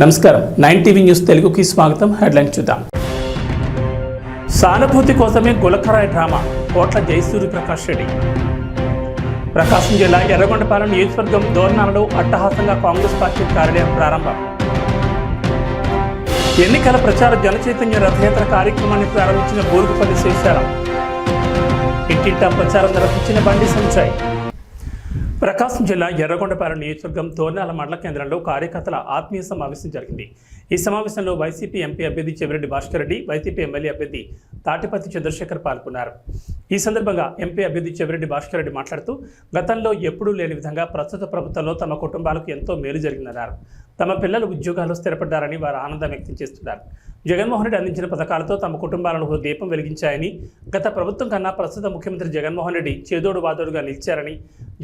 నమస్కారం 9 TV news తెలుగుకి స్వాగతం. హెడ్లైన్ చూద్దాం. సానుభూతి కోసమే గులకరాయి డ్రామా కోట్ల జయసూర్య ప్రకాష్ రెడ్డి. ప్రకాశం జిల్లా ఎర్రగొండపాలెం నియోజకవర్గం దోర్నాలలో అట్టహాసంగా కాంగ్రెస్ పార్టీ కార్యాలయం ప్రారంభం. ఎన్నికల ప్రచార జనచైతన్య రథయాత్ర కార్యక్రమాన్ని ప్రారంభించిన బూరుగుపల్లి శ్రీశైలం. ఇంటింటా ప్రచారం నిర్వహించిన బండి సంజయ్. ప్రకాశం జిల్లా ఎర్రగొండపాలెం నియోజకవర్గం దోర్నాల మండల కేంద్రంలో కార్యకర్తల ఆత్మీయ సమావేశం జరిగింది. ఈ సమావేశంలో వైసీపీ ఎంపీ అభ్యర్థి చెవిరెడ్డి భాస్కర్ రెడ్డి, వైసీపీ ఎమ్మెల్యే అభ్యర్థి తాటిపత్తి చంద్రశేఖర్ పాల్గొన్నారు. ఈ సందర్భంగా ఎంపీ అభ్యర్థి చెవిరెడ్డి భాస్కర్ రెడ్డి మాట్లాడుతూ గతంలో ఎప్పుడూ లేని విధంగా ప్రస్తుత ప్రభుత్వంలో తమ కుటుంబాలకు ఎంతో మేలు జరిగిందన్నారు. తమ పిల్లలు ఉద్యోగాలు స్థిరపడ్డారని వారు ఆనందం వ్యక్తం చేస్తున్నారు. జగన్మోహన్ రెడ్డి అందించిన పథకాలతో తమ కుటుంబాలను దీపం వెలిగించాయని, గత ప్రభుత్వం కన్నా ప్రస్తుత ముఖ్యమంత్రి జగన్మోహన్ రెడ్డి చేదోడు వాదోడుగా నిలిచారని,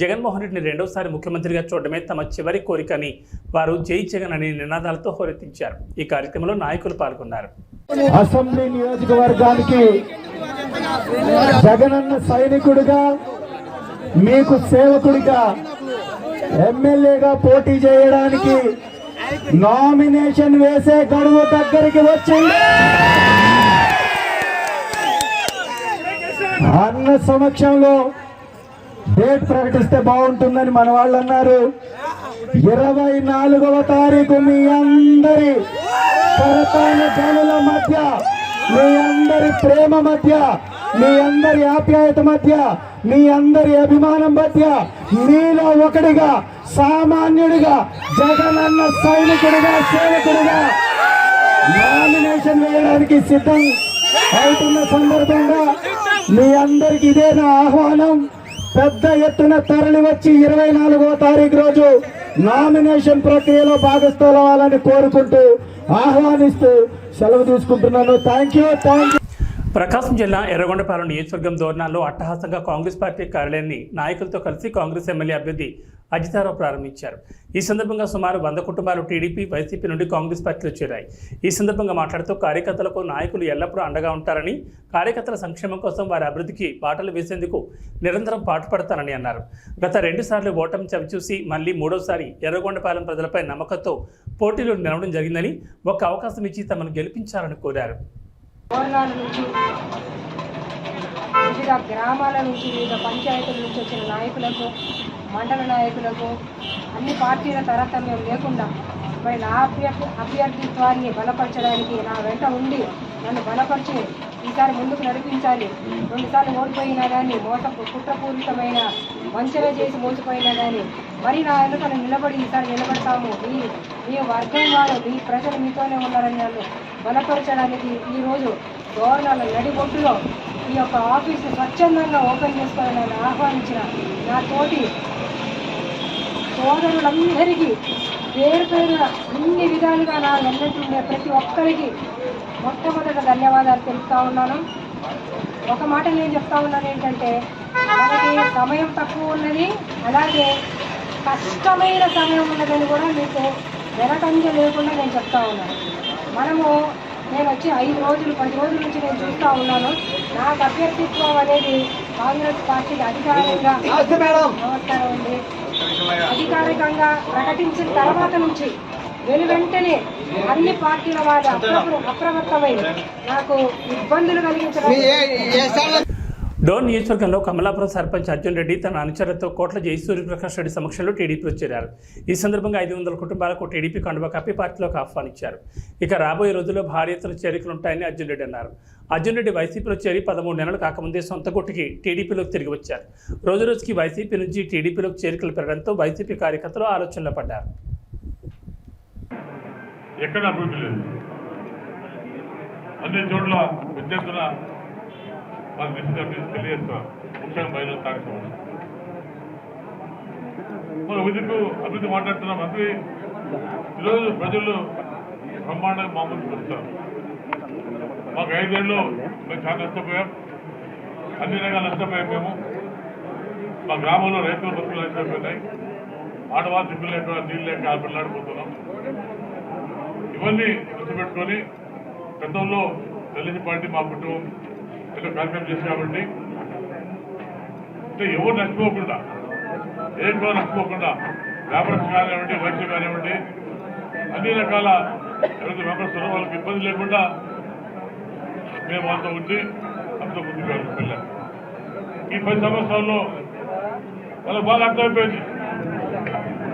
జగన్మోహన్ రెడ్డిని రెండోసారి ముఖ్యమంత్రిగా చూడడమే తమ చివరి కోరికని వారు జై జగన్ అనే నినాదాలతో హోరెత్తించారు. ఈ కార్యక్రమంలో నాయకులు పాల్గొన్నారు. అసెంబ్లీ నియోజకవర్గానికి జగనన్న సైనికుడిగా, మీకు సేవకుడిగా, ఎమ్మెల్యేగా పోటీ చేయడానికి నామినేషన్ వేసే గడువు దగ్గరికి వచ్చింది. అన్న సమక్షంలో డేట్ ప్రకటిస్తే బాగుంటుందని మన వాళ్ళు అన్నారు. 24వ తారీఖు మీ అందరి కరతాన జనుల మధ్య, మీ అందరి ప్రేమ మధ్య, మీ అందరి ఆప్యాయత మధ్య, మీ అందరి అభిమానం మధ్య మీలో ఒకటిగా, సామాన్యుడిగా, జగనన్న సైనికుడిగా, సేవకుడిగా నామినేషన్ వేయడానికి సిద్ధం అవుతున్న సందర్భంగా మీ అందరికి ఇదే నా ఆహ్వానం. పెద్ద ఎత్తున తరలి వచ్చి 24వ తారీఖు రోజు నామినేషన్ ప్రక్రియలో భాగస్థాలవ్వాలని కోరుకుంటూ, ఆహ్వానిస్తూ సెలవు తీసుకుంటున్నాను. Thank you. ప్రకాశం జిల్లా ఎర్రగొండపాలెం నియోజకవర్గం దోర్నాల్లో అట్టహాసంగా కాంగ్రెస్ పార్టీ కార్యాలయాన్ని నాయకులతో కలిసి కాంగ్రెస్ ఎమ్మెల్యే అభ్యర్థి అజితారావు ప్రారంభించారు. ఈ సందర్భంగా సుమారు 100 కుటుంబాలు టీడీపీ, వైసీపీ నుండి కాంగ్రెస్ పార్టీలో చేరాయి. ఈ సందర్భంగా మాట్లాడుతూ కార్యకర్తలకు నాయకులు ఎల్లప్పుడూ అండగా ఉంటారని, కార్యకర్తల సంక్షేమం కోసం వారి అభివృద్ధికి బాటలు వేసేందుకు నిరంతరం పాటుపడతారని అన్నారు. గత 2 సార్లు ఓటమి చవిచూసి మళ్లీ 3వసారి ఎర్రగొండపాలెం ప్రజలపై నమ్మకంతో పోటీలో నిలవడం జరిగిందని, ఒక అవకాశం ఇచ్చి తమను గెలిపించాలని కోరారు. వివిధ గ్రామాల నుంచి, వివిధ పంచాయతీల నుంచి వచ్చిన నాయకులకు, మండల నాయకులకు, అన్ని పార్టీల తారతమ్యం లేకుండా మరి నా అభ్యర్థిత్వాన్ని బలపరచడానికి నా వెంట ఉండి నన్ను బలపరిచి ఈసారి ముందుకు నడిపించాలి. 2 సార్లు ఓడిపోయినా కానీ, కుట్రపూరితమైన వంచన చేసి మోసపోయినా కానీ మరి నా వెనుకను నిలబడి ఈసారి నిలబడతాము, మీ వర్గం వారు, మీ ప్రజలు మీతోనే ఉన్నారని నన్ను బలపరచడానికి ఈరోజు గవర్నర్ నడిబొట్టులో ఈ యొక్క ఆఫీసు స్వచ్ఛందంగా ఓపెన్ చేసుకోవాలని ఆహ్వానించిన నా తోటి సోదరులందరికీ పేరు పేరున అన్ని విధాలుగా నా వెన్నట్టుండే ప్రతి ఒక్కరికి మొట్టమొదట ధన్యవాదాలు తెలుపుతా ఉన్నాను. ఒక మాట నేను చెప్తా ఉన్నాను ఏంటంటే, మనకి సమయం తక్కువ ఉన్నది, అలాగే కష్టమైన సమయం ఉన్నదని కూడా మీకు వెనకంజ లేకుండా నేను చెప్తా ఉన్నాను. నేను వచ్చి 5 రోజులు 10 రోజుల నుంచి నేను చూస్తూ ఉన్నాను. నాకు అభ్యర్థిత్వం అనేది కాంగ్రెస్ పార్టీకి అధికారికంగా నమస్కారం అండి అధికారికంగా ప్రకటించిన తర్వాత నుంచి వెంటనే అన్ని పార్టీల వారు అప్రమత్తమై నాకు ఇబ్బందులు కలిగించడం. డోన్ నియోజకవర్గంలో కమలాపురం సర్పంచ్ అర్జున్ రెడ్డి తన అనుచరులతో కోట్ల జయసూర్య ప్రకాష్ రెడ్డి సమక్షంలో టీడీపీలో చేరారు. ఈ సందర్భంగా 500 కుటుంబాలకు టీడీపీ కండువా కప్పి పార్టీలోకి ఆహ్వానించారు. ఇక రాబోయే రోజుల్లో భారీ ఎత్తున చేరికలుంటాయని అర్జున్ రెడ్డి అన్నారు. అర్జున్ రెడ్డి వైసీపీలో చేరి 13 నెలలు కాకముందే సొంత గుట్టికి టీడీపీలోకి తిరిగి వచ్చారు. రోజుకి వైసీపీ నుంచి టీడీపీలోకి చేరికలు పెరగడంతో వైసీపీ కార్యకర్తలు ఆలోచనలో పడ్డారు. ఎక్కడ అభివృద్ధి లేదు, అన్ని చోట్ల విద్యార్థుల తెలియజేస్తున్నారు. ముఖ్యంగా మహిళల కార్యక్రమం అభివృద్ధి మాట్లాడుతున్న మంత్రి ఈరోజు ప్రజలు బ్రహ్మాండంగా మామూలు పెడతారు. మాకు 5 ఏళ్ళు మేము చాలా నష్టపోయాం, అన్ని రకాల నష్టపోయాం. మేము మా గ్రామంలో రైతుల బతుకులు నష్టపోయినాయి, ఆడవాళ్ళు దిక్కులు లేక నీళ్ళు లేక ఆడపిల్లాడిపోతున్నాం. ఇవన్నీ గుర్తుపెట్టుకొని గతంలో తెలుగు పార్టీ మా కుటుంబం ఏదో కార్యక్రమం చేసి కాబట్టి ఎవరు నష్టపోకుండా, ఏ కూడా నష్టపోకుండా వ్యాపారస్తులు కానివ్వండి, వైద్యులు కానివ్వండి, అన్ని రకాల ఎవరైతే మెంబర్స్ ఉన్నారో వాళ్ళకి ఇబ్బంది లేకుండా మేము వాళ్ళతో ఉండి అంత ముందుకు వెళ్ళాం. ఈ 10 సంవత్సరాల్లో వాళ్ళకి బాగా అర్థమైపోయింది.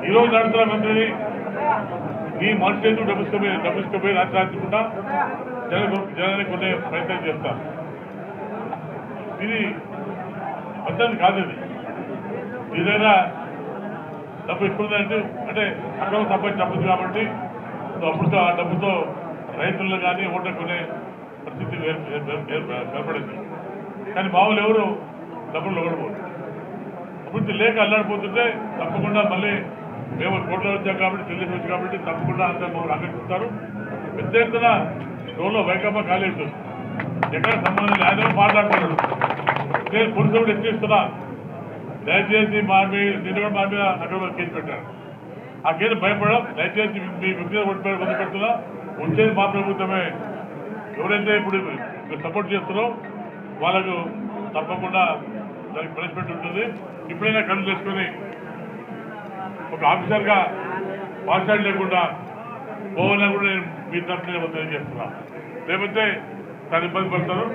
ఈరోజు నడుతున్న మంత్రిని నీ మనుషులు ఎందుకు డబ్బుసుకుపోయి రాత్రించకుండా జనానికి కొనే ప్రయత్నం చేస్తాం. ఇది పద్ధతి కాదు. ఇది ఏదైనా డబ్బు ఇస్తుందంటే అంటే అక్కడ సంపాదించి డబ్బులు కాబట్టి అప్పుడు ఆ డబ్బుతో రైతులను కానీ ఓట్లు కొనే పరిస్థితి ఏర్పడింది. కానీ మామూలు ఎవరు డబ్బులు ఓడిపోతుంది. అభివృద్ధి లేక అల్లాడిపోతుంటే తప్పకుండా మళ్ళీ మేము కోట్లో వచ్చాం కాబట్టి చెల్లిసి వచ్చాం కాబట్టి తప్పకుండా అందరూ మమ్మల్ని ఆకర్షిస్తారు. పెద్ద ఎత్తున రోడ్లో వైకమ్మ ఖాళీ ఉంటుంది. ఎక్కడ సంబంధం ఆయన మాట్లాడుతున్నాడు. నేను పురుషుడు కూడా ఎక్కిస్తున్నా, దయచేసి మా మీద నిన్న కూడా మా మీద అక్కడ కేసు పెట్టారు. ఆ కేసు భయపడడం, దయచేసి మీ వ్యక్తిగత వదిలి పెడుతున్నా. వచ్చేది మా ప్రభుత్వమే. ఎవరైతే ఇప్పుడు సపోర్ట్ చేస్తున్నారో వాళ్ళకు తప్పకుండా దానికి పనిష్మెంట్ ఉంటుంది. ఇప్పుడైనా కళ్ళు చేసుకొని ఒక ఆఫీసర్గా పాఠశాల లేకుండా పోవాలని కూడా నేను మీ తరఫున తెలియజేస్తున్నా. లేకపోతే చాలా ఇబ్బంది పడతారు,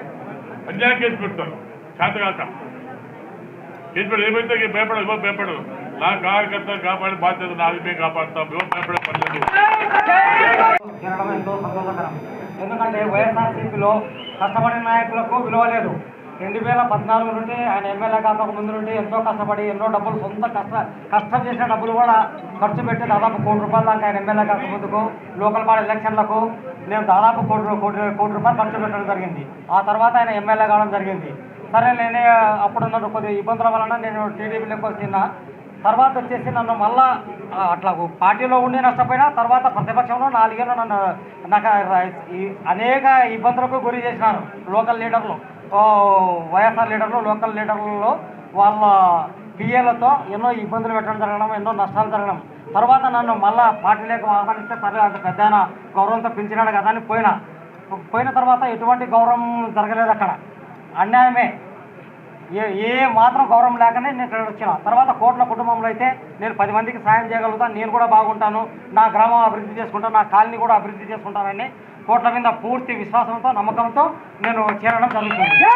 అన్యాయం కేసు పెడతారు. చేతగాక కేసు పెట్టి ఏమైతే భయపడదు, ఎవరు భయపడరు. నా కార్యకర్తలు కాపాడే బాధ్యత నాది, మేము కాపాడుతాం. ఎవరు భయపడే పర్లేదు. ఎంతో సంతోషకరం. ఎందుకంటే వైఎస్ఆర్సీపీలో కష్టపడిన నాయకులకు విలువ లేదు. 2014 నుండి ఆయన ఎమ్మెల్యే కాక ముందు నుండి ఎంతో కష్టపడి ఎన్నో డబ్బులు సొంత కష్టం చేసిన డబ్బులు కూడా ఖర్చు పెట్టి దాదాపు ₹1 కోటి దాకా ఆయన ఎమ్మెల్యే కాక ముందుకు లోకల్ బాడీ ఎలక్షన్లకు నేను దాదాపు కోటి రూపాయలు ఖర్చు పెట్టడం జరిగింది. ఆ తర్వాత ఆయన ఎమ్మెల్యే కావడం జరిగింది. సరే నేనే అప్పుడున్న కొద్ది ఇబ్బందుల వలన నేను టీడీపీలోకి వచ్చిన తర్వాత వచ్చేసి నన్ను మళ్ళా అట్లా పార్టీలో ఉండి నష్టపోయినా తర్వాత ప్రతిపక్షంలో 4 ఏళ్ళు నాకు అనేక ఇబ్బందులకు గురి చేసినారు లోకల్ లీడర్లు, వైఎస్ఆర్ లీడర్లు, లోకల్ లీడర్లలో వాళ్ళ పిఏలతో ఎన్నో ఇబ్బందులు పెట్టడం జరగడం, ఎన్నో నష్టాలు జరగడం. తర్వాత నన్ను మళ్ళా పార్టీలోకి ఆహ్వానిస్తే సరే అంత పెద్ద గౌరవంతో పెంచినాడు కదా అని పోయిన తర్వాత ఎటువంటి గౌరవం జరగలేదు. అక్కడ అన్యాయమే, ఏ మాత్రం గౌరవం లేకనే నేను ఇక్కడ వచ్చిన. తర్వాత కోట్ల కుటుంబంలో అయితే నేను 10 మందికి సాయం చేయగలుగుతాను, నేను కూడా బాగుంటాను, నా గ్రామం అభివృద్ధి చేసుకుంటాను, నా కాలనీ కూడా అభివృద్ధి చేసుకుంటానని కోట్ల మీద పూర్తి విశ్వాసంతో నమ్మకంతో నేను చేరడం జరుగుతుంది.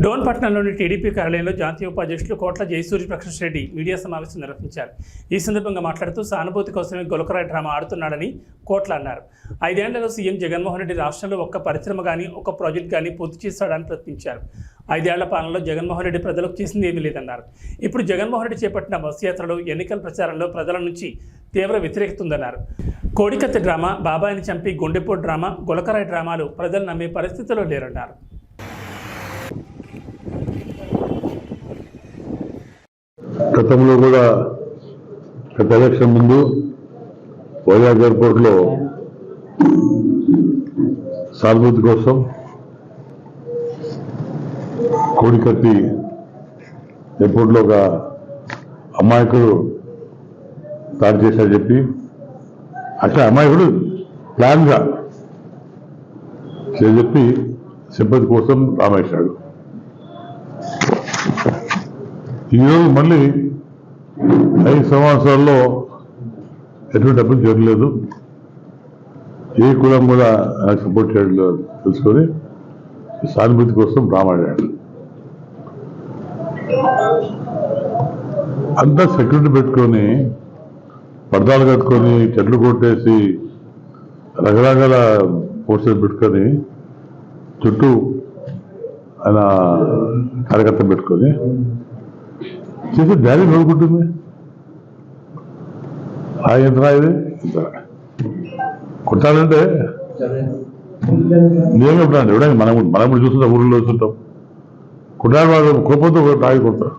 డోన్పట్నంలోని టీడీపీ కార్యాలయంలో జాతీయ ఉపాధ్యక్షులు కోట్ల జయసూర్య ప్రకాష్ రెడ్డి మీడియా సమావేశం నిర్వహించారు. ఈ సందర్భంగా మాట్లాడుతూ సానుభూతి కోసమే గొలకరాయి డ్రామా ఆడుతున్నాడని కోట్ల అన్నారు. 5 ఏళ్లలో సీఎం జగన్మోహన్ రెడ్డి రాష్ట్రంలో ఒక్క పరిశ్రమ కానీ ఒక్క ప్రాజెక్ట్ కానీ పూర్తి చేస్తాడని ప్రశ్నించారు. 5 ఏళ్ల పాలనలో జగన్మోహన్ రెడ్డి ప్రజలకు చేసింది ఏమీ లేదన్నారు. ఇప్పుడు జగన్మోహన్ రెడ్డి చేపట్టిన బస్సు యాత్రలో ఎన్నికల ప్రచారంలో ప్రజల నుంచి తీవ్ర వ్యతిరేకత ఉందన్నారు. కోడికత్తి డ్రామా, బాబాయిని చంపి గుండెపోటు డ్రామా, గొలకరాయి డ్రామాలు ప్రజలు నమ్మే పరిస్థితిలో లేరన్నారు. గతంలో కూడా గత ఎలక్షన్ ముందు వైజాగ్ ఎయిర్పోర్ట్లో సానుభూతి కోసం కోడికత్తి ఎయిర్పోర్ట్లో ఒక అమాయకుడు దాడి చేశారని చెప్పి అట్లా అమాయకుడు ప్లాన్గా చెప్పి సింపతి కోసం రామేశాడు. ఈరోజు మళ్ళీ 5 సంవత్సరాల్లో ఎటువంటి డబ్బులు జరగలేదు, ఏ కులం కూడా సపోర్ట్ చేయడం తెలుసుకొని సానుభూతి కోసం రామాడాడు. అంతా సెక్యూరిటీ పెట్టుకొని పర్దాలు కట్టుకొని చెట్లు కొట్టేసి రకరకాల పోస్టర్లు పెట్టుకొని చుట్టూ ఆయన కార్యకర్త పెట్టుకొని చేసే డాడీ నోడుకుంటుంది. ఆ యంత్రా ఇది కొట్టాలంటే నిజంగా ఉంటాను ఎవడైనా మనం చూస్తుంటాం, ఊళ్ళో చూస్తుంటాం. కొట్టాడు వాళ్ళు కోపంతో తాగి కొడతారు.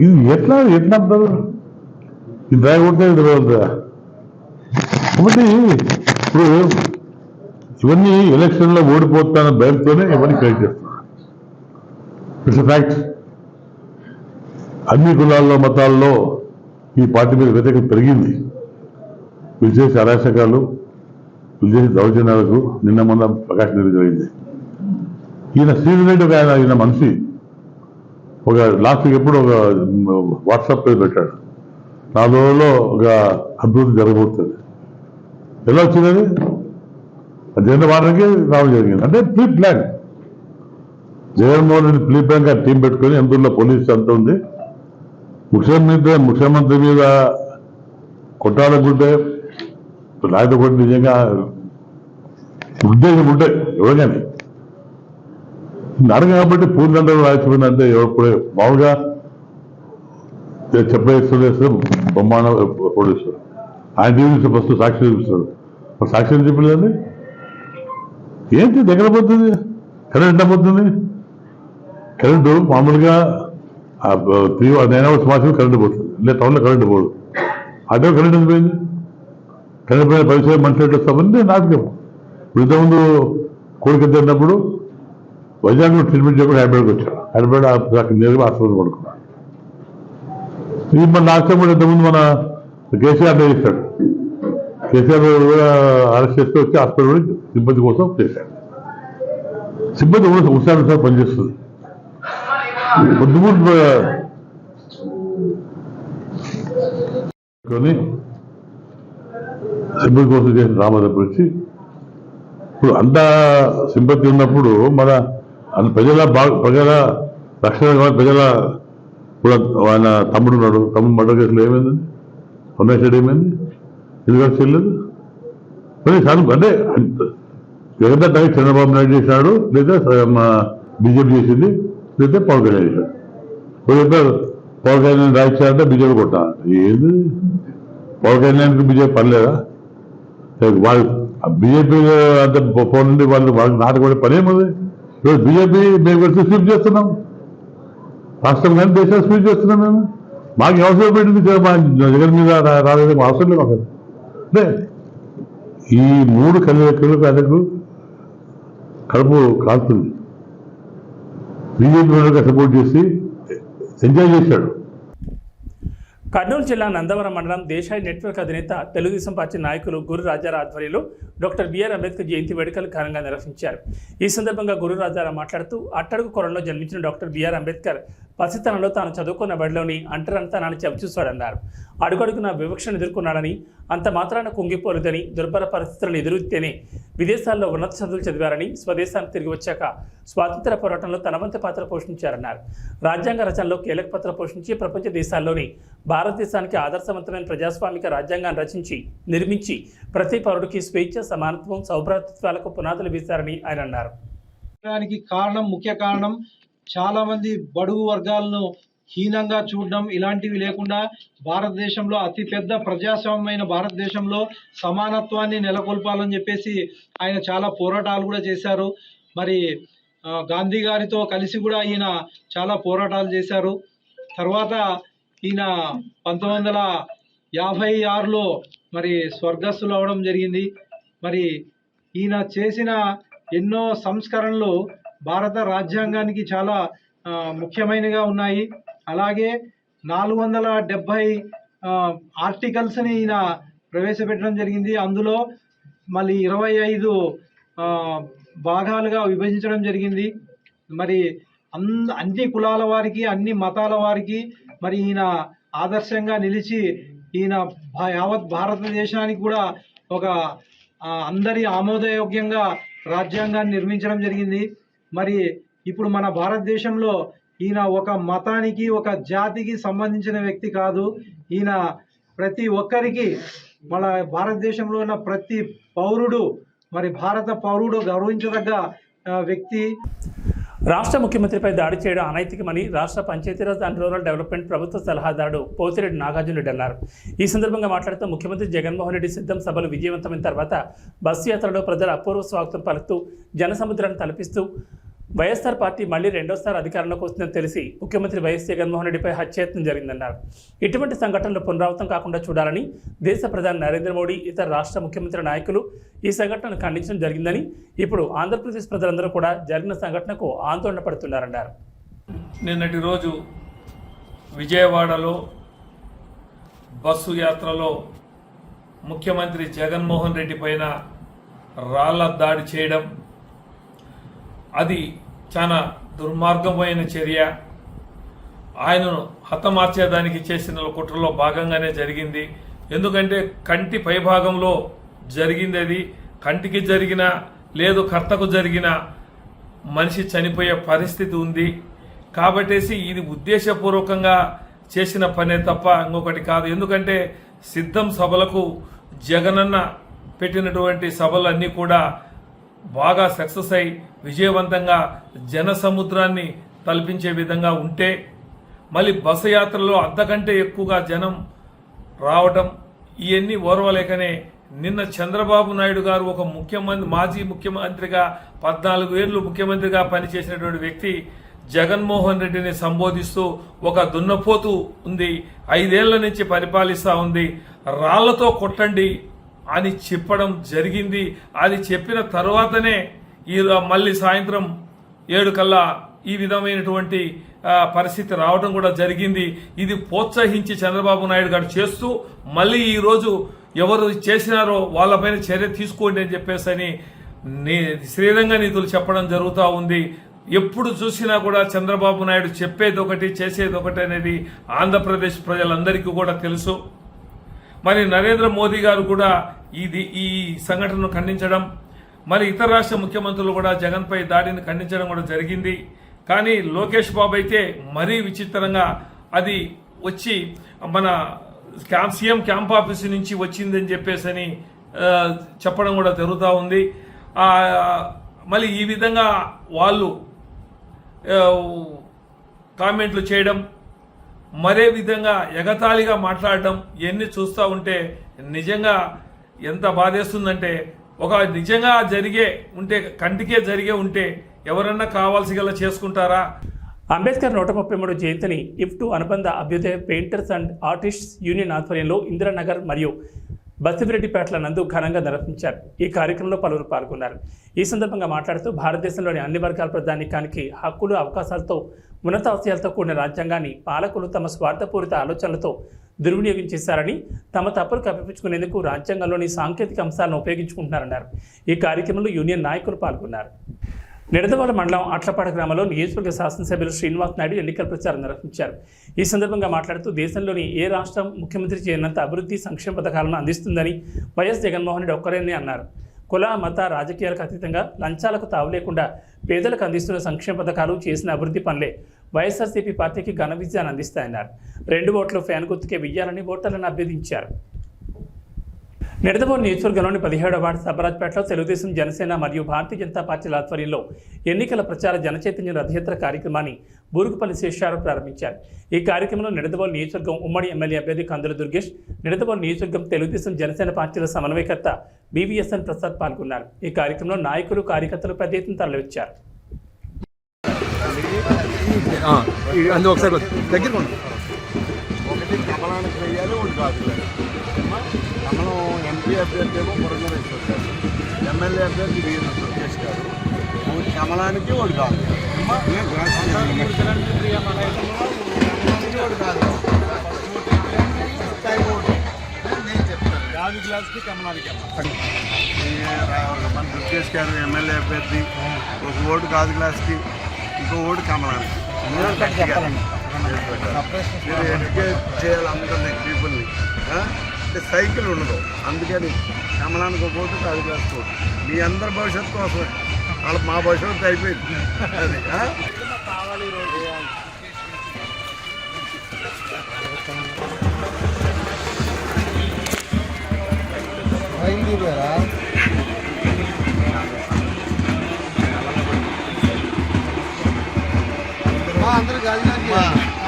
ఇది ఎట్లా అంటారు? ఇది తాగి కొడితే ఇది రోజుదా కాబట్టి ఇప్పుడు ఇవన్నీ ఎలక్షన్లో ఓడిపోతాన భయంతోనే ఇవన్నీ క్రియేట్ చేస్తున్నారు. It's fact. అన్ని కులాల్లో మతాల్లో ఈ పార్టీ మీద వ్యతిరేకత పెరిగింది. వీళ్ళు చేసే అరాచకాలు, వీళ్ళు చేసే దౌర్జన్యాలకు నిన్న మొన్న ప్రకాశం జరిగింది. ఈయన శ్రీధర్ రెడ్డి ఈయన మనిషి ఒక లాస్ట్ ఎప్పుడు ఒక వాట్సాప్ పేరు పెట్టాడు, 4 రోజుల్లో ఒక అభివృద్ధి జరగబోతుంది. ఎలా వచ్చింది అది? జగన్ వారానికి రావడం జరిగింది. అంటే pre plan. Jaganmohan Reddy pre plan గా టీం పెట్టుకొని ఎందులో పోలీసు అంత ఉంది. ముఖ్యమంత్రి మీద కొట్టాలనుకుంటే రాయిత కొట్టి నిజంగా ఉద్దేశం ఉంటే ఎవరిగాని నడక కాబట్టి పూర్ణందరూ రాసిపోయిందంటే ఎవరు మామూలుగా చెప్పేస్తూ బ్రహ్మాండ పోలీసులు ఆయన చూపిస్తారు, ఫస్ట్ సాక్షి చూపిస్తాడు. సాక్షి చెప్పలేదండి ఏంటి దగ్గర పోతుంది, కరెంట్ ఎంత పోతుంది? కరెంటు మామూలుగా 9 hours మాత్రమే కరెంటు పోతుంది, లేదా టౌన్లో కరెంటు పోదు. అదే కరెంట్ ఎంత పోయింది? కరెంట్ పోయిన పరిచయం మనుషులు ఎట్లా వస్తామని నాటకం. ఇంతకుముందు కోరిక తిన్నప్పుడు వైజాగ్లో ట్రీట్మెంట్ చేయకుండా హైదరాబాద్కి వచ్చాడు. హైదరాబాద్ నేరుగా హాస్పిటల్ పడుకున్నాడు. ఇది మన నాటకం కూడా ఇంతకుముందు మన కేసీఆర్ చేశాడు. కేసీఆర్ అరెస్ట్ చేస్తే వచ్చి హాస్పిటల్ సిబ్బంది కోసం చేశాడు. సిబ్బంది కూడా ఉత్సాహం పనిచేస్తుంది. పొద్దుమూడు సిబ్బంది కోసం చేసిన రామదప్పుడు వచ్చి ఇప్పుడు అంతా సింపతి ఉన్నప్పుడు మన ప్రజల రక్షణ ప్రజల కూడా ఆయన తమ్ముడు ఉన్నాడు. తమ్ముడు మర్డర్ కేసులో ఏమైందండి? పొన్నేశ్వరుడు ఏమైంది? ఎందుకంటే చేయలేదు. అంటే జగన్ టైం చంద్రబాబు నాయుడు చేసినాడు, లేదా బీజేపీ చేసింది, లేదా పవన్ కళ్యాణ్ చేశాడు. పవన్ కళ్యాణ్ రాయించారంటే బీజేపీ కొట్టా. ఏది పవన్ కళ్యాణ్కి బీజేపీ పనిలేదా? వాళ్ళు బీజేపీ అంత పోనండి, వాళ్ళకి నాటకపడే పని ఏముంది? ఈరోజు బీజేపీ మేము కలిసి స్వీప్ చేస్తున్నాం, రాష్ట్రం కానీ దేశాలు స్వీప్ చేస్తున్నాం. మేము మాకు అవసరం పెట్టింది జగన్ మీద రాలేదు, అవసరం లేదు మాకు. అంటే ఈ 3 కళ్యాణకు ఆయనకు కడుపు కాలుతుంది. బీజేపీ సపోర్ట్ చేసి ఎంజాయ్ చేశాడు. కర్నూలు జిల్లా నందవరం మండలం దేశాయి నెట్వర్క్ అధినేత తెలుగుదేశం పార్టీ నాయకులు గురు రాజారావు ఆధ్వర్యంలో డాక్టర్ బిఆర్ అంబేద్కర్ జయంతి వేడుకలు ఘనంగా నిర్వహించారు. ఈ సందర్భంగా గురు రాజారావు మాట్లాడుతూ అట్టడుగు కొరంలో జన్మించిన డాక్టర్ బిఆర్ అంబేద్కర్ పసితనంలో తాను చదువుకున్న బడిలోని అంటరంతనాన్ని చవిచూశాడన్నారు. అడుగడుగున వివక్షను ఎదుర్కొన్నాడని, అంత మాత్రాన కుంగిపోలేదని, దుర్భర పరిస్థితులను ఎదురుతేనే విదేశాల్లో ఉన్నత చదువులు చదివారని, స్వదేశానికి తిరిగి వచ్చాక స్వాతంత్ర పోరాటంలో తన వంతు పాత్ర పోషించారన్నారు. రాజ్యాంగ రచనలో కీలక పాత్ర పోషించి ప్రపంచ దేశాల్లోని భారతదేశానికి ఆదర్శవంతమైన ప్రజాస్వామిక రాజ్యాంగాన్ని రచించి నిర్మించి ప్రతి పౌరుడికి స్వేచ్ఛ, సమానత్వం, సౌభ్రాతృత్వాలకు పునాదులు వేశారని ఆయన అన్నారు. ముఖ్య కారణం చాలా మంది బడుగు వర్గాలను హీనంగా చూడడం, ఇలాంటివి లేకుండా భారతదేశంలో అతిపెద్ద ప్రజాస్వామ్యమైన భారతదేశంలో సమానత్వాన్ని నెలకొల్పాలని చెప్పేసి ఆయన చాలా పోరాటాలు కూడా చేశారు. మరి గాంధీ గారితో కలిసి కూడా ఈయన చాలా పోరాటాలు చేశారు. తర్వాత ఈయన 1956లో మరి స్వర్గస్థులు అవడం జరిగింది. మరి ఈయన చేసిన ఎన్నో సంస్కరణలు భారత రాజ్యాంగానికి చాలా ముఖ్యమైనగా ఉన్నాయి. అలాగే 470 ఆర్టికల్స్ని ఈయన ప్రవేశపెట్టడం జరిగింది. అందులో మళ్ళీ 25 భాగాలుగా విభజించడం జరిగింది. మరి అన్ని కులాల వారికి, అన్ని మతాల వారికి మరి ఈయన ఆదర్శంగా నిలిచి ఈయన యావత్ భారతదేశానికి కూడా ఒక అందరి ఆమోదయోగ్యంగా రాజ్యాంగాన్ని నిర్మించడం జరిగింది. మరి ఇప్పుడు మన భారతదేశంలో ఈయన ఒక మతానికి, ఒక జాతికి సంబంధించిన వ్యక్తి కాదు. ఈయన ప్రతి ఒక్కరికి, మన భారతదేశంలో ఉన్న ప్రతి పౌరుడు, మరి భారత పౌరుడు గౌరవించదగ్గ వ్యక్తి. రాష్ట్ర ముఖ్యమంత్రిపై దాడి చేయడం అనైతికమని రాష్ట్ర పంచాయతీరాజ్ అండ్ రూరల్ డెవలప్మెంట్ ప్రభుత్వ సలహాదారుడు పోతిరెడ్డి నాగార్జున రెడ్డి అన్నారు. ఈ సందర్భంగా మాట్లాడుతూ ముఖ్యమంత్రి జగన్మోహన్ రెడ్డి సిద్ధం సభలు విజయవంతమైన తర్వాత బస్సు యాత్రలో ప్రజల అపూర్వ స్వాగతం పలుకుతూ జనసముద్రాన్ని తలపిస్తూ వైఎస్ఆర్ పార్టీ మళ్లీ రెండోసారి అధికారంలోకి వస్తుందని తెలిసి ముఖ్యమంత్రి వైఎస్ జగన్మోహన్ రెడ్డిపై హత్యాయత్నం జరిగిందన్నారు. ఇటువంటి సంఘటనలు పునరావృతం కాకుండా చూడాలని దేశ ప్రధాని నరేంద్ర మోడీ, ఇతర రాష్ట్ర ముఖ్యమంత్రి నాయకులు ఈ సంఘటనను ఖండించడం జరిగిందని, ఇప్పుడు ఆంధ్రప్రదేశ్ ప్రజలందరూ కూడా జరిగిన సంఘటనకు ఆందోళన పడుతున్నారన్నారు. నిన్నటి రోజు విజయవాడలో బస్సు యాత్రలో ముఖ్యమంత్రి జగన్మోహన్ రెడ్డి పైన రాళ్ల దాడి చేయడం, అది చాలా దుర్మార్గమైన చర్య. ఆయనను హతమార్చేదానికి చేసిన కుట్రలో భాగంగానే జరిగింది. ఎందుకంటే కంటి పైభాగంలో జరిగింది, అది కంటికి జరిగిన లేదు కర్తకు జరిగిన మనిషి చనిపోయే పరిస్థితి ఉంది. కాబట్టేసి ఇది ఉద్దేశపూర్వకంగా చేసిన పనే తప్ప ఇంకొకటి కాదు. ఎందుకంటే సిద్ధం సభలకు జగనన్న పెట్టినటువంటి సభలన్నీ కూడా బాగా సక్సెస్ అయి విజయవంతంగా జన సముద్రాన్ని తలపించే విధంగా ఉంటే మళ్ళీ బస్సు యాత్రలో అంతకంటే ఎక్కువగా జనం రావటం ఇవన్నీ ఓర్వలేకనే నిన్న చంద్రబాబు నాయుడు గారు ఒక మాజీ ముఖ్యమంత్రిగా 14 ఏళ్లు ముఖ్యమంత్రిగా పనిచేసినటువంటి వ్యక్తి జగన్మోహన్ రెడ్డిని సంబోధిస్తూ ఒక దున్నపోతు ఉంది, 5 ఏళ్ల నుంచి పరిపాలిస్తా ఉంది, రాళ్లతో కొట్టండి అని చెప్పడం జరిగింది. అది చెప్పిన తర్వాతనే మళ్ళీ సాయంత్రం 7 కల్లా ఈ విధమైనటువంటి పరిస్థితి రావడం కూడా జరిగింది. ఇది ప్రోత్సహించి చంద్రబాబు నాయుడు గారు చేస్తూ మళ్ళీ ఈ రోజు ఎవరు చేసినారో వాళ్ళపైన చర్య తీసుకోండి అని చెప్పేసి శ్రీరంగ నీతులు చెప్పడం జరుగుతూ ఉంది. ఎప్పుడు చూసినా కూడా చంద్రబాబు నాయుడు చెప్పేది ఒకటి చేసేది ఒకటి అనేది ఆంధ్రప్రదేశ్ ప్రజలందరికీ కూడా తెలుసు. మరి నరేంద్ర మోదీ గారు కూడా ఈ సంఘటనను ఖండించడం, మరి ఇతర రాష్ట్ర ముఖ్యమంత్రులు కూడా జగన్పై దాడిని ఖండించడం కూడా జరిగింది. కానీ లోకేష్ బాబు అయితే మరీ విచిత్రంగా అది వచ్చి మన సీఎం క్యాంప్ ఆఫీస్ నుంచి వచ్చిందని చెప్పేసి చెప్పడం కూడా జరుగుతూ ఉంది. మళ్ళీ ఈ విధంగా వాళ్ళు కామెంట్లు చేయడం, మరే విధంగా ఎగతాళిగా మాట్లాడడం ఇవన్నీ చూస్తూ ఉంటే నిజంగా ఎంత బాధేస్తుందంటే, ఒక నిజంగా జరిగే ఉంటే కంటికే జరిగే ఉంటే ఎవరన్నా కావాల్సిగల చేసుకుంటారా? అంబేద్కర్ 133 జయంతిని ఇఫ్టు అనుబంధ అభ్యుదయ పెయింటర్స్ అండ్ ఆర్టిస్ట్స్ యూనియన్ ఆధ్వర్యంలో ఇందిరానగర్ మరియు బసిరెడ్డిపేటల నందు ఘనంగా నిర్వహించారు. ఈ కార్యక్రమంలో పలువురు పాల్గొన్నారు. ఈ సందర్భంగా మాట్లాడుతూ భారతదేశంలోని అన్ని వర్గాల ప్రజానీకానికి హక్కులు, అవకాశాలతో, ఉన్నతాశయాలతో కూడిన రాజ్యాంగాన్ని పాలకులు తమ స్వార్థపూరిత ఆలోచనలతో దుర్వినియోగం చేశారని, తమ తప్పులు కప్పిపుచ్చుకునేందుకు రాజ్యాంగంలోని సాంకేతిక అంశాలను ఉపయోగించుకుంటున్నారన్నారు. ఈ కార్యక్రమంలో యూనియన్ నాయకులు పాల్గొన్నారు. నిడదవోలు మండలం అట్లపాడ గ్రామంలో నియోజకవర్గ శాసనసభ్యులు శ్రీనివాస్ నాయుడు ఎన్నికల ప్రచారం నిర్వహించారు. ఈ సందర్భంగా మాట్లాడుతూ దేశంలోని ఏ రాష్ట్రం ముఖ్యమంత్రి చేయనంత అభివృద్ధి, సంక్షేమ పథకాలను అందిస్తుందని వైఎస్ జగన్మోహన్ రెడ్డి ఒక్కరేనని అన్నారు. కుల, మత, రాజకీయాలకు అతీతంగా లంచాలకు తావు లేకుండా పేదలకు అందిస్తున్న సంక్షేమ పథకాలు, చేసిన అభివృద్ధి పనులే వైఎస్ఆర్సీపీ పార్టీకి ఘన విజయాన్ని అందిస్తాయన్నారు. 2 ఓట్లు ఫ్యాన్ గుర్తుకే వెయ్యాలని ఓటర్లను అభ్యర్థించారు. నిడదవోలు నియోజకవర్గంలోని 17వ వార్డు సబ్బరాజ్పేటలో తెలుగుదేశం, జనసేన మరియు భారతీయ జనతా పార్టీల ఆధ్వర్యంలో ఎన్నికల ప్రచార జనచైతన్య రథయాత్ర కార్యక్రమాన్ని బూరుగుపల్లి శేషారావు ప్రారంభించారు. ఈ కార్యక్రమంలో నిడదవోలు నియోజకవర్గం ఉమ్మడి ఎమ్మెల్యే అభ్యర్థి కందుల దుర్గేష్, నిడదవోలు నియోజకవర్గం తెలుగుదేశం, జనసేన పార్టీల సమన్వయకర్త బీవీఎస్ఎన్ ప్రసాద్ పాల్గొన్నారు. ఈ కార్యక్రమంలో నాయకులు, కార్యకర్తలు పెద్ద ఎత్తున తరలివచ్చారు. కమలం ఎంపీ అభ్యర్థి ఏమో పురంధరేశ్వర గారు, ఎమ్మెల్యే అభ్యర్థి వీరు దుర్గేష్ గారు. కమలానికి ఓటు కాదు, నేను చెప్తాను. గాజు గ్లాస్కి కమలానికి మన దుర్గేష్ గారు ఎమ్మెల్యే అభ్యర్థి, ఒక ఓటు గాజు గ్లాస్కి, ఇంకో ఓటు కమలానికి. మీరు ఎడ్యుకేట్ చేయాలి అందరినీ, పీపుల్ని. అంటే సైకిల్ ఉండదు, అందుకని కమలానికి ఒక ఓటు, గాజు గ్లాస్కి ఓటు. మీ అందరి భవిష్యత్తు కోసం, వాళ్ళ మా భవిష్యత్తు అయిపోయింది.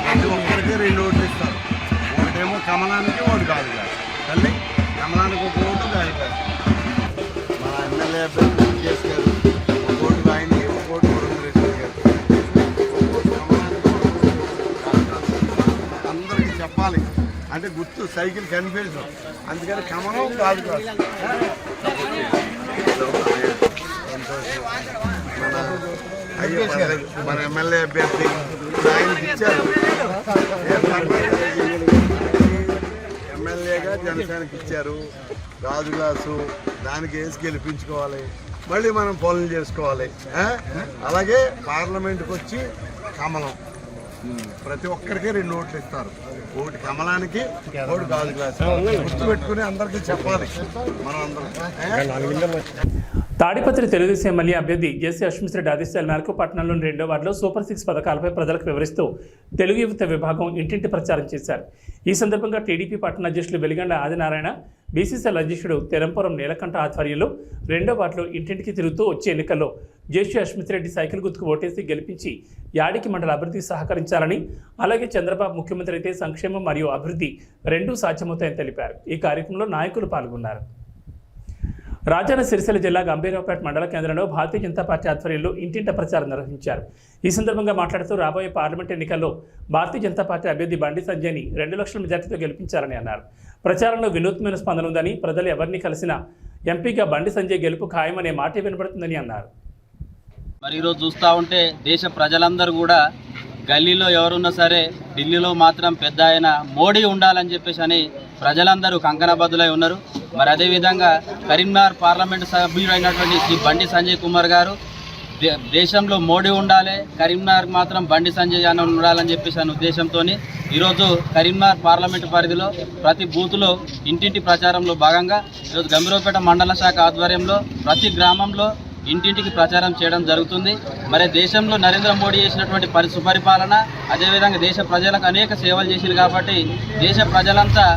అది ఒక్కరికి 2 ఓట్లు ఇస్తారు. ఒకటేమో కమలానికి, ఓటు గాజు గ్లాస్. తల్లి కమలానికి ఒక ఓటు, గాజు గ్లాస్. మా ఎమ్మెల్యే అభ్యర్థి దుర్గేష్ గారు, ఒక ఓటు ఆయనకి, ఒక ఓటు పురంధరేశ్వర గారు. అందరికీ చెప్పాలి అంటే గుర్తు సైకిల్ కన్ఫ్యూజన్, అందుకని కమలం, గాజు గ్లాస్. మన ఎమ్మెల్యే అభ్యర్థి ఆయనకి ఇచ్చారు. ఎమ్మెల్యేగా జనసేనకి ఇచ్చారు గాజు గ్లాసు, దానికి వేసి గెలిపించుకోవాలి, మళ్ళీ మనం పనులు చేసుకోవాలి. అలాగే పార్లమెంట్కి వచ్చి కమలం, ప్రతి ఒక్కరికి 2 ఓట్లు ఇస్తారు. ఒకటి కమలానికి, ఒకటి గాజు గ్లాస్. గుర్తు పెట్టుకుని అందరికీ చెప్పాలి మనం అందరం. తాడిపత్రి తెలుగుదేశం ఎమ్మెల్యే అభ్యర్థి జేసీ అశ్విన్రెడ్డి ఆదేశాల మేరకు పట్టణంలోని 2వ వార్డులో సూపర్ 6 పథకాలపై ప్రజలకు వివరిస్తూ తెలుగు యువత విభాగం ఇంటింటి ప్రచారం చేశారు. ఈ సందర్భంగా టీడీపీ పట్టణ అధ్యక్షులు వెలిగండ ఆదినారాయణ, బీసీసీఎల్ అధ్యక్షుడు తెరంపురం నీలకంఠ ఆధ్వర్యంలో 2వ వార్డులో ఇంటింటికి తిరుగుతూ వచ్చే ఎన్నికల్లో జేసీ అశ్విన్రెడ్డి సైకిల్ గుర్తుకు ఓటేసి గెలిపించి యాడికి మండల అభివృద్ధికి సహకరించాలని, అలాగే చంద్రబాబు ముఖ్యమంత్రి అయితే సంక్షేమం మరియు అభివృద్ధి రెండూ సాధ్యమవుతాయని తెలిపారు. ఈ కార్యక్రమంలో నాయకులు పాల్గొన్నారు. రాజన్న సిరిసిల్ల జిల్లా గంభీరావుపేట మండల కేంద్రంలో భారతీయ జనతా పార్టీ ఆధ్వర్యంలో ఇంటింట ప్రచారం నిర్వహించారు. ఈ సందర్భంగా మాట్లాడుతూ రాబోయే పార్లమెంట్ ఎన్నికల్లో భారతీయ జనతా పార్టీ అభ్యర్థి బండి సంజయ్ని 2 లక్షల మెజార్టీతో గెలిపించాలని అన్నారు. ప్రచారంలో వినూత్నమైన స్పందన ఉందని, ప్రజలు ఎవరిని కలిసినా ఎంపీగా బండి సంజయ్ గెలుపు ఖాయమనే మాటే వినబడుతుందని అన్నారు. మరి ఈరోజు చూస్తూ ఉంటే దేశ ప్రజలందరూ కూడా గల్లీలో ఎవరున్నా సరే ఢిల్లీలో మాత్రం పెద్ద ఆయన మోడీ ఉండాలని చెప్పేసి అని ప్రజలందరూ కంకణబద్దులై ఉన్నారు. మరి అదేవిధంగా కరీంనగర్ పార్లమెంటు సభ్యుడైనటువంటి శ్రీ బండి సంజయ్ కుమార్ గారు దేశంలో మోడీ ఉండాలి, కరీంనగర్ మాత్రం బండి సంజయ్ అని ఉండాలని చెప్పేసి అనే ఉద్దేశంతో ఈరోజు కరీంనగర్ పార్లమెంటు పరిధిలో ప్రతి బూత్లో ఇంటింటి ప్రచారంలో భాగంగా ఈరోజు గంభీరావుపేట మండల శాఖ ఆధ్వర్యంలో ప్రతి గ్రామంలో ఇంటింటికి ప్రచారం చేయడం జరుగుతుంది. మరి దేశంలో నరేంద్ర మోడీ చేసినటువంటి సుపరిపాలన, అదేవిధంగా దేశ ప్రజలకు అనేక సేవలు చేసింది కాబట్టి దేశ ప్రజలంతా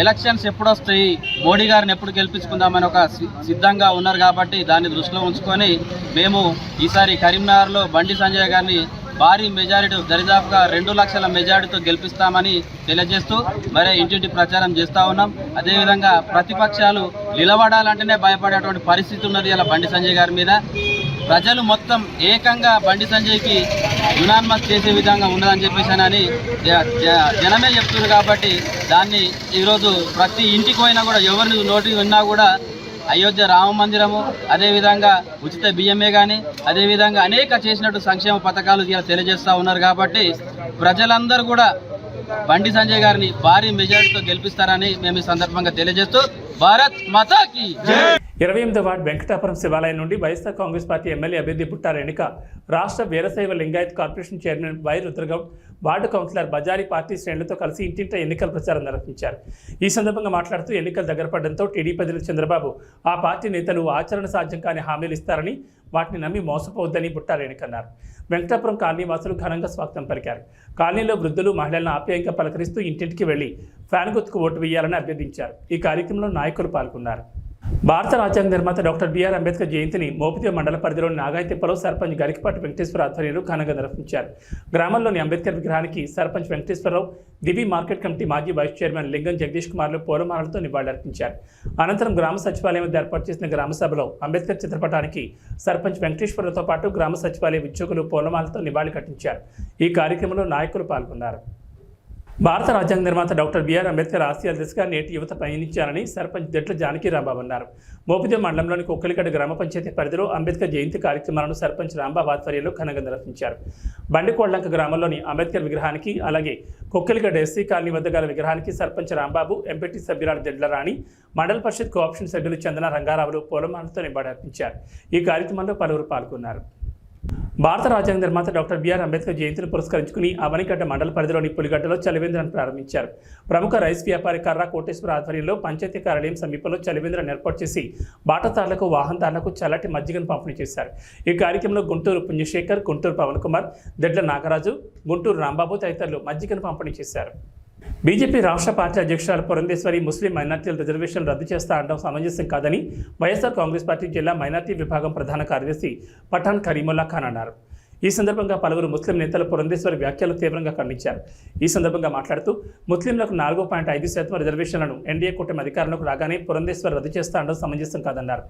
ఎలక్షన్స్ ఎప్పుడు వస్తాయి, మోడీ గారిని ఎప్పుడు గెలిపించుకుందామని ఒక సిద్ధంగా ఉన్నారు కాబట్టి దాన్ని దృష్టిలో ఉంచుకొని మేము ఈసారి కరీంనగర్లో బండి సంజయ్ గారిని భారీ మెజారిటీ దరిదాపుగా 2 లక్షల మెజారిటీతో గెలిపిస్తామని తెలియజేస్తూ మరి ఇంటింటి ప్రచారం చేస్తూ ఉన్నాం. అదేవిధంగా ప్రతిపక్షాలు నిలబడాలంటేనే భయపడేటువంటి పరిస్థితి ఉన్నది ఇలా బండి సంజయ్ గారి మీద. ప్రజలు మొత్తం ఏకంగా బండి సంజయ్కి యునానిమస్ చేసే విధంగా ఉన్నదని చెప్పేసి అని జనమే చెప్తున్నారు కాబట్టి దాన్ని ఈరోజు ప్రతి ఇంటికి పోయినా కూడా ఎవరిని నోటి విన్నా కూడా అయోధ్య రామ మందిరము, అదేవిధంగా ఉచిత బియ్యమే కానీ అదేవిధంగా అనేక చేసినట్టు సంక్షేమ పథకాలు ఇలా తెలియజేస్తూ ఉన్నారు కాబట్టి ప్రజలందరూ కూడా బండి సంజయ్ గారిని భారీ మెజారిటీతో గెలిపిస్తారని మేము ఈ సందర్భంగా తెలియజేస్తూ భారత్ మాతాకి 28వ వార్డు వెంకటాపురం శివాలయం నుండి వైఎస్ఆర్ కాంగ్రెస్ పార్టీ ఎమ్మెల్యే అభ్యర్థి బుట్టా రేణుక, రాష్ట్ర Veerashaiva Lingayat corporation chairman Y Rudragoud, ward councillor Bazari party శ్రేణులతో కలిసి ఇంటింట ఎన్నికల ప్రచారం నిర్వహించారు. ఈ సందర్భంగా మాట్లాడుతూ ఎన్నికలు దగ్గర పడడంతో టీడీపీ అధినేత చంద్రబాబు ఆ పార్టీ నేతలు ఆచరణ సాధ్యం కాని హామీలు ఇస్తారని, వాటిని నమ్మి మోసపోవద్దని బుట్టా రేణుక అన్నారు. వెంకటాపురం కాలనీ వాసులు ఘనంగా స్వాగతం పలికారు. కాలనీలో వృద్ధులు, మహిళలను ఆప్యాయంగా పలకరిస్తూ ఇంటింటికి వెళ్లి ఫ్యాన్ గుర్తుకు ఓటు వేయాలని అభ్యర్థించారు. ఈ కార్యక్రమంలో నాయకులు పాల్గొన్నారు. భారత రాజ్యాంగ నిర్మాత డాక్టర్ బిఆర్ అంబేద్కర్ జయంతిని మోపిదేవి మండల పరిధిలోని నాగాయతిప్పలో సర్పంచ్ గరికపాటి వెంకటేశ్వర ఆధ్వర్యంలో ఘనంగా నిర్వహించారు. గ్రామంలోని అంబేద్కర్ విగ్రహానికి సర్పంచ్ వెంకటేశ్వరరావు, దివి మార్కెట్ కమిటీ మాజీ వైస్ చైర్మన్ లింగం జగదీష్ కుమార్లు పూలమాలతో నివాళులర్పించారు. అనంతరం గ్రామ సచివాలయం వద్ద ఏర్పాటు చేసిన గ్రామ సభలో అంబేద్కర్ చిత్రపటానికి సర్పంచ్ వెంకటేశ్వరరావుతో పాటు గ్రామ సచివాలయ ఉద్యోగులు పూలమాలతో నివాళి కట్టించారు. ఈ కార్యక్రమంలో నాయకులు పాల్గొన్నారు. భారత రాజ్యాంగ నిర్మాత డాక్టర్ బిఆర్ అంబేద్కర్ ఆశయాల దిశగా నేటి యువత పయనించారని సర్పంచ్ దెట్ల జానకి రాంబాబు అన్నారు. మోపిదేవి మండలంలోని కొక్కలిగడ్డ గ్రామ పంచాయతీ పరిధిలో అంబేద్కర్ జయంతి కార్యక్రమాలను సర్పంచ్ రాంబాబు ఆధ్వర్యంలో ఘనంగా నిర్వహించారు. బండికోళ్లంక గ్రామంలోని అంబేద్కర్ విగ్రహానికి, అలాగే కొక్కలిగడ్డ ఎస్సీ కాలనీ వద్ద గల విగ్రహానికి సర్పంచ్ రాంబాబు, ఎంపీటీ సభ్యురాలు దెడ్ల రాణి, మండల పరిషత్ కోఆప్షన్ సభ్యులు చందన రంగారావులు పూలమాలతో నివాళులర్పించారు. ఈ కార్యక్రమంలో పలువురు పాల్గొన్నారు. భారత రాజ్యాంగ నిర్మాత డాక్టర్ బిఆర్ అంబేద్కర్ జయంతిని పురస్కరించుకుని అవనిగడ్డ మండల పరిధిలోని పులిగడ్డలో చలివేంద్రాన్ని ప్రారంభించారు. ప్రముఖ రైస్ వ్యాపారి కర్రా కోటేశ్వర ఆధ్వర్యంలో పంచాయతీ కార్యాలయం సమీపంలో చలివేంద్రాన్ని ఏర్పాటు చేసి బాటదారులకు, వాహనదారులకు చల్లటి మజ్జిగను పంపిణీ చేశారు. ఈ కార్యక్రమంలో గుంటూరు పుణ్యశేఖర్, గుంటూరు పవన్ కుమార్, దెడ్ల నాగరాజు, గుంటూరు రాంబాబు తదితరులు మజ్జిగను పంపిణీ చేశారు. బీజేపీ రాష్ట్ర పార్టీ అధ్యక్షురాలు పురంధేశ్వరి ముస్లిం మైనార్టీల రిజర్వేషన్ రద్దు చేస్తా అనడం సమంజసం కాదని వైఎస్ఆర్ కాంగ్రెస్ పార్టీ జిల్లా మైనార్టీ విభాగం ప్రధాన కార్యదర్శి పఠాన్ కరీముల్లా ఖాన్ అన్నారు. ఈ సందర్భంగా పలువురు ముస్లిం నేతలు పురంధేశ్వరి వ్యాఖ్యలు తీవ్రంగా ఖండించారు. ఈ సందర్భంగా మాట్లాడుతూ ముస్లింలకు 4.5% రిజర్వేషన్లను ఎన్డీఏ కూటమి అధికారంలోకి రాగానే పురంధేశ్వరి రద్దు చేస్తా అనడం సమంజసం కాదన్నారు.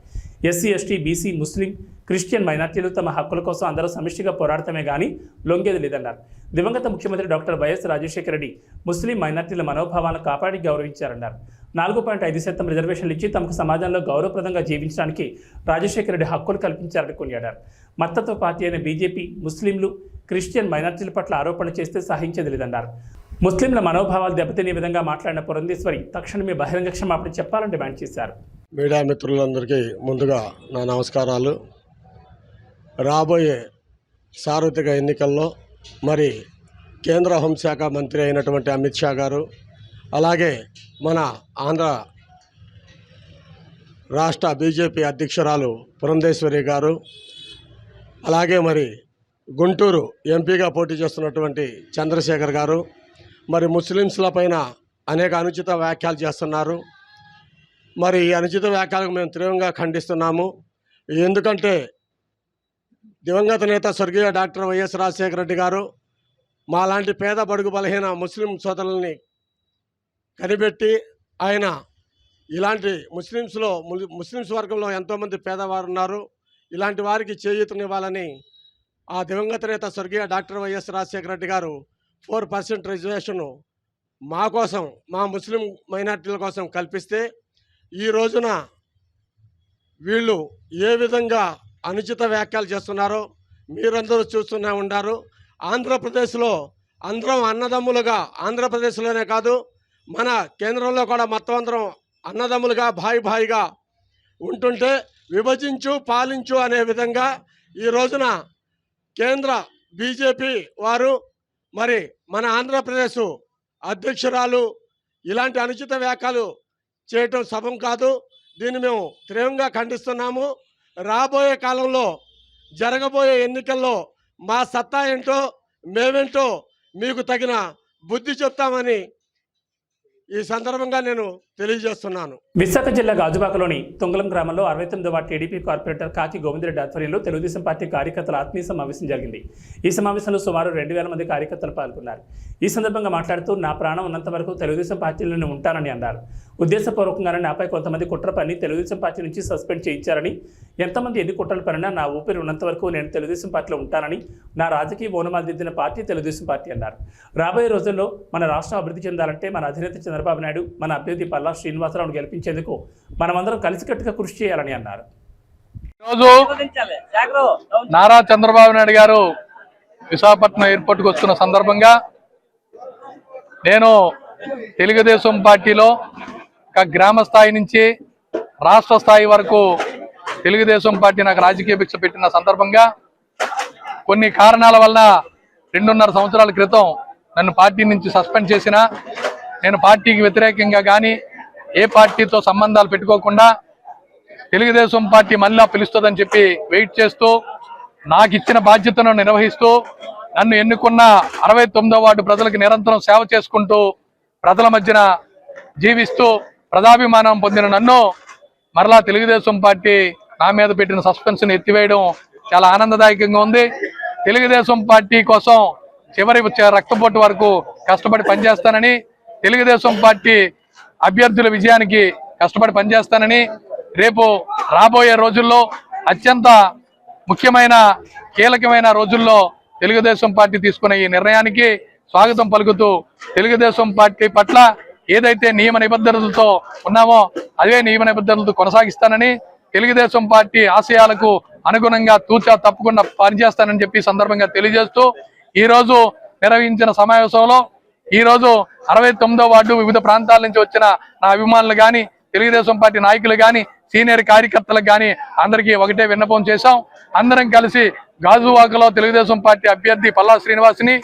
ఎస్సీ, ఎస్టీ, బీసీ, ముస్లిం, క్రిస్టియన్ మైనార్టీలు తమ హక్కుల కోసం అందరూ సమిష్టిగా పోరాడటమే కానీ లొంగేది లేదన్నారు. దివంగత ముఖ్యమంత్రి డాక్టర్ వైఎస్ రాజశేఖర రెడ్డి ముస్లిం మైనార్టీల మనోభావాలను కాపాడి గౌరవించారన్నారు. 4.5% రిజర్వేషన్లు ఇచ్చి తమకు సమాజంలో గౌరవప్రదంగా జీవించడానికి రాజశేఖర రెడ్డి హక్కులు కల్పించారని కొనియాడారు. మత్తత్వ పార్టీ అయిన బీజేపీ ముస్లింలు, క్రిస్టియన్ మైనార్టీల పట్ల ఆరోపణ చేస్తే సహించేది లేదన్నారు. ముస్లింల మనోభావాలు దెబ్బతినే విధంగా మాట్లాడిన పురంధేశ్వరి తక్షణమే బహిరంగ క్షమాపణ చెప్పాలని డిమాండ్ చేశారు. మీడియా మిత్రులందరికీ ముందుగా నా నమస్కారాలు. రాబోయే సార్వత్రిక ఎన్నికల్లో మరి కేంద్ర హోంశాఖ మంత్రి అయినటువంటి అమిత్ షా గారు, అలాగే మన ఆంధ్ర రాష్ట్ర బీజేపీ అధ్యక్షురాలు పురంధేశ్వరి గారు, అలాగే మరి గుంటూరు ఎంపీగా పోటీ చేస్తున్నటువంటి చంద్రశేఖర్ గారు మరి ముస్లిమ్స్ల పైన అనేక అనుచిత వ్యాఖ్యలు చేస్తున్నారు. మరి ఈ అనుచిత వ్యాఖ్యలకు మేము తీవ్రంగా ఖండిస్తున్నాము. ఎందుకంటే దివంగత నేత స్వర్గీయ డాక్టర్ వైఎస్ రాజశేఖర రెడ్డి గారు మాలాంటి పేద బడుగు బలహీన ముస్లిం సోదరుల్ని కనిపెట్టి ఆయన ఇలాంటి ముస్లిమ్స్ వర్గంలో ఎంతోమంది పేదవారు ఉన్నారు, ఇలాంటి వారికి చేయూతనివ్వాలని ఆ దివంగత నేత స్వర్గీయ డాక్టర్ వైఎస్ రాజశేఖర రెడ్డి గారు 4% రిజర్వేషన్ మా కోసం, మా ముస్లిం మైనార్టీల కోసం కల్పిస్తే ఈ రోజున వీళ్ళు ఏ విధంగా అనుచిత వ్యాఖ్యలు చేస్తున్నారో మీరందరూ చూస్తూనే ఉన్నారు. ఆంధ్రప్రదేశ్లో అందరం అన్నదమ్ములుగా, ఆంధ్రప్రదేశ్లోనే కాదు మన కేంద్రంలో కూడా మొత్తం అందరం అన్నదమ్ములుగా భాయిగా ఉంటుంటే విభజించు పాలించు అనే విధంగా ఈ రోజున కేంద్ర బీజేపీ వారు మరి మన ఆంధ్రప్రదేశ్ అధ్యక్షురాలు ఇలాంటి అనుచిత వ్యాఖ్యలు చేయటం శుభం కాదు. దీన్ని మేము తీవ్రంగా ఖండిస్తున్నాము. రాబోయే కాలంలో జరగబోయే ఎన్నికల్లో మా సత్తా ఏంటో మేమేంటో మీకు తగిన బుద్ధి చెప్తామని ఈ సందర్భంగా నేను తెలియజేస్తున్నాను. విశాఖ జిల్లా గాజువాకలోని తుంగలం గ్రామంలో 69వ వార్డు టీడీపీ కార్పొరేటర్ కాకి గోవిందరెడ్డి ఆధ్వర్యంలో తెలుగుదేశం పార్టీ కార్యకర్తల ఆత్మీయ సమావేశం జరిగింది. ఈ సమావేశంలో సుమారు 2000 మంది కార్యకర్తలు పాల్గొన్నారు. ఈ సందర్భంగా మాట్లాడుతూ నా ప్రాణం ఉన్నంత వరకు తెలుగుదేశం పార్టీలోనే ఉంటానని అన్నారు. ఉద్దేశపూర్వకంగానే నాపై కొంతమంది కుట్ర పని తెలుగుదేశం పార్టీ నుంచి సస్పెండ్ చేయించారని, ఎంతమంది ఎన్ని కుట్రలు పనినా నా ఊపిరి ఉన్నంత వరకు నేను తెలుగుదేశం పార్టీలో ఉంటానని, నా రాజకీయ ఓనమాలు దిద్దిన పార్టీ తెలుగుదేశం పార్టీ అన్నారు. రాబోయే రోజుల్లో మన రాష్ట్రం అభివృద్ధి చెందాలంటే మన అధినేత చంద్రబాబు నాయుడు, మన అభ్యర్థి పల్లా శ్రీనివాసరావును గెలిపించేందుకు మనమందరం కలిసికట్టుగా కృషి చేయాలని అన్నారు. ఈరోజు నారా చంద్రబాబు నాయుడు గారు విశాఖపట్నం ఎయిర్పోర్ట్కి వస్తున్న సందర్భంగా నేను తెలుగుదేశం పార్టీలో గ్రామ స్థాయి నుంచి రాష్ట్ర స్థాయి వరకు తెలుగుదేశం పార్టీ నాకు రాజకీయ భిక్ష పెట్టిన సందర్భంగా కొన్ని కారణాల వల్ల 2.5 సంవత్సరాల క్రితం నన్ను పార్టీ నుంచి సస్పెండ్ చేసిన, నేను పార్టీకి వ్యతిరేకంగా కానీ ఏ పార్టీతో సంబంధాలు పెట్టుకోకుండా తెలుగుదేశం పార్టీ మళ్ళా పిలుస్తుందని చెప్పి వెయిట్ చేస్తూ నాకు ఇచ్చిన బాధ్యతను నిర్వహిస్తూ నన్ను ఎన్నుకున్న 69వ వార్డు ప్రజలకు నిరంతరం సేవ చేసుకుంటూ ప్రజల మధ్యన జీవిస్తూ ప్రజాభిమానం పొందిన నన్ను మరలా తెలుగుదేశం పార్టీ నా మీద పెట్టిన సస్పెన్షన్ ఎత్తివేయడం చాలా ఆనందదాయకంగా ఉంది. తెలుగుదేశం పార్టీ కోసం చివరి రక్తపోటు వరకు కష్టపడి పనిచేస్తానని, తెలుగుదేశం పార్టీ అభ్యర్థుల విజయానికి కష్టపడి పనిచేస్తానని, రేపు రాబోయే రోజుల్లో అత్యంత ముఖ్యమైన కీలకమైన రోజుల్లో తెలుగుదేశం పార్టీ తీసుకున్న ఈ నిర్ణయానికి స్వాగతం పలుకుతూ తెలుగుదేశం పార్టీ పట్ల ఏదైతే నియమ నిబంధనలతో ఉన్నామో అదే నియమ నిబంధనలతో కొనసాగిస్తానని, తెలుగుదేశం పార్టీ ఆశయాలకు అనుగుణంగా తూచా తప్పకుండా పనిచేస్తానని చెప్పి సందర్భంగా తెలియజేస్తూ ఈరోజు నిర్వహించిన సమావేశంలో ఈరోజు 69వ వార్డు వివిధ ప్రాంతాల నుంచి వచ్చిన నా అభిమానులు కానీ, తెలుగుదేశం పార్టీ నాయకులు కానీ, సీనియర్ కార్యకర్తలకు కానీ అందరికీ ఒకటే విన్నపం చేశాం. అందరం కలిసి గాజువాకలో తెలుగుదేశం పార్టీ అభ్యర్థి పల్లా శ్రీనివాస్ని,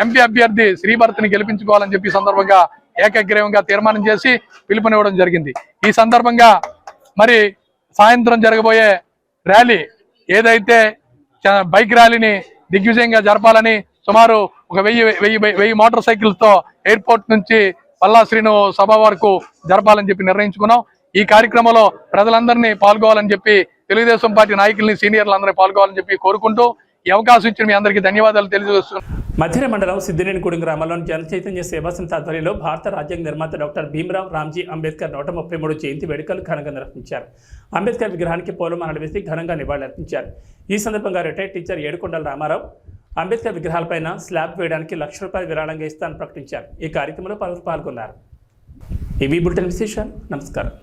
ఎంపీ అభ్యర్థి శ్రీభరత్ని గెలిపించుకోవాలని చెప్పి సందర్భంగా ఏకగ్రీవంగా తీర్మానం చేసి పిలుపునివ్వడం జరిగింది. ఈ సందర్భంగా మరి సాయంత్రం జరగబోయే ర్యాలీ ఏదైతే బైక్ ర్యాలీని దిగ్విజయంగా జరపాలని సుమారు 1000 మోటార్ సైకిల్స్తో ఎయిర్పోర్ట్ నుంచి పల్లా శ్రీను సభ వరకు జరపాలని చెప్పి నిర్ణయించుకున్నాం. ఈ కార్యక్రమంలో ప్రజలందరినీ పాల్గొవాలని చెప్పి, తెలుగుదేశం పార్టీ నాయకుల్ని సీనియర్లందరినీ పాల్గొవాలని చెప్పి కోరుకుంటూ ఈ అవకాశం ఇచ్చిన మీ అందరికీ ధన్యవాదాలు తెలియజేస్తున్నాను. మధిర మండలం సిద్దినేనిగూడెం గ్రామంలోని జన చైతన్య సేవా సంస్థ ఆధ్వర్యంలో భారత రాజ్యాంగ నిర్మాత డాక్టర్ భీమ్రావ్ రామ్జీ అంబేద్కర్ 133 జయంతి వేడుకలు ఘనంగా నిర్వహించారు. అంబేద్కర్ విగ్రహానికి పూలమాలలు వేసి ఘనంగా నివాళులర్పించారు. ఈ సందర్భంగా రిటైర్డ్ టీచర్ ఏడుకొండల రామారావు అంబేద్కర్ విగ్రహాలపైన స్లాబ్ వేయడానికి ₹1,00,000 విరాళంగా ఇస్తానని ప్రకటించారు. ఈ కార్యక్రమంలో పలువురు పాల్గొన్నారు. ఇవి బులెటిన్ విశేషాలు. నమస్కారం.